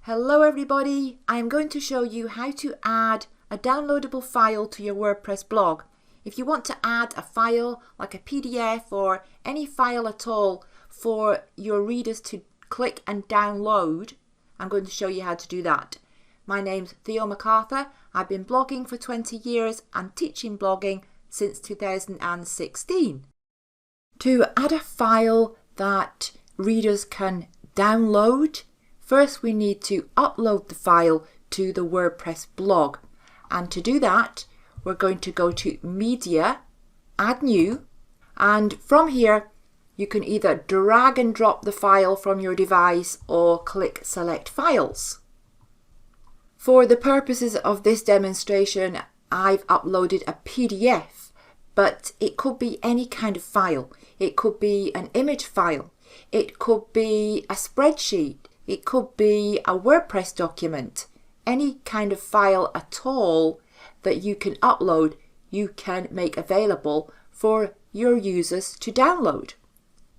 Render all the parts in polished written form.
Hello everybody, I am going to show you how to add a downloadable file to your WordPress blog. If you want to add a file like a PDF or any file at all for your readers to click and download, I'm going to show you how to do that. My name's Theo McArthur. I've been blogging for 20 years and teaching blogging since 2016. To add a file that readers can download, first we need to upload the file to the WordPress blog, and to do that we're going to go to Media, Add New, and from here you can either drag and drop the file from your device or click Select Files. For the purposes of this demonstration I've uploaded a PDF, but it could be any kind of file. It could be an image file, it could be a spreadsheet, it could be a WordPress document. Any kind of file at all that you can upload, you can make available for your users to download.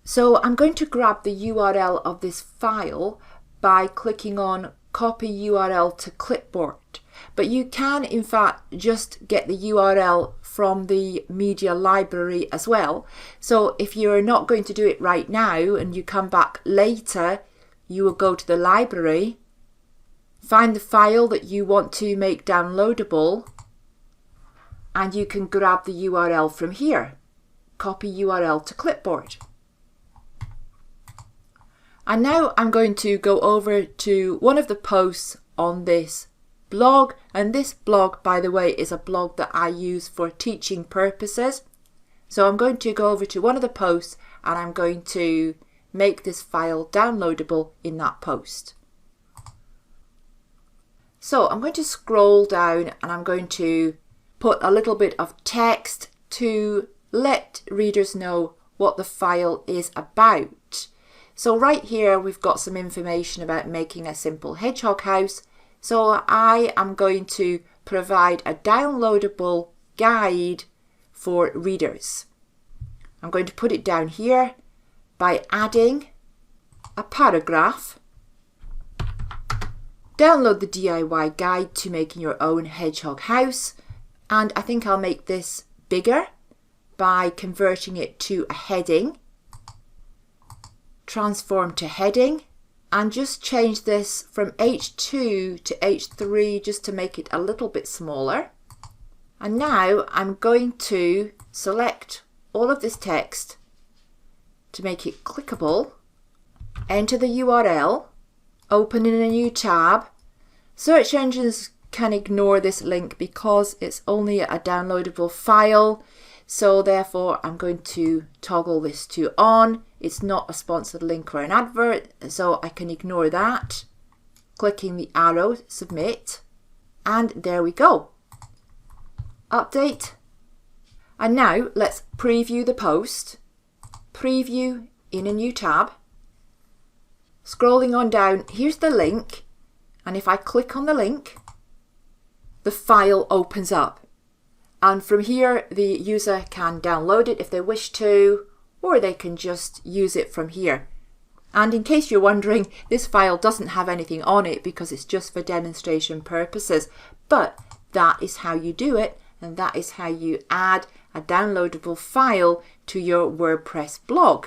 So I'm going to grab the URL of this file by clicking on Copy URL to Clipboard. But you can in fact just get the URL from the media library as well. So if you're not going to do it right now and you come back later, you will go to the library, find the file that you want to make downloadable, and you can grab the URL from here. Copy URL to Clipboard. And now I'm going to go over to one of the posts on this blog, and this blog, by the way, is a blog that I use for teaching purposes. So I'm going to go over to one of the posts and I'm going to make this file downloadable in that post. So I'm going to scroll down and I'm going to put a little bit of text to let readers know what the file is about. So right here we've got some information about making a simple hedgehog house. So I am going to provide a downloadable guide for readers. I'm going to put it down here by adding a paragraph. Download the DIY guide to making your own hedgehog house, and I think I'll make this bigger by converting it to a heading. Transform to heading, and just change this from H2 to H3 just to make it a little bit smaller. And now I'm going to select all of this text to make it clickable, enter the URL, open in a new tab. Search engines can ignore this link because it's only a downloadable file, so therefore I'm going to toggle this to on. It's not a sponsored link or an advert, so I can ignore that. Clicking the arrow, submit, and there we go. Update. And now let's preview the post. Preview in a new tab. Scrolling on down, here's the link, and if I click on the link, the file opens up. And from here the user can download it if they wish to, or they can just use it from here. And in case you're wondering, this file doesn't have anything on it because it's just for demonstration purposes, but that is how you do it, and that is how you add a downloadable file to your WordPress blog.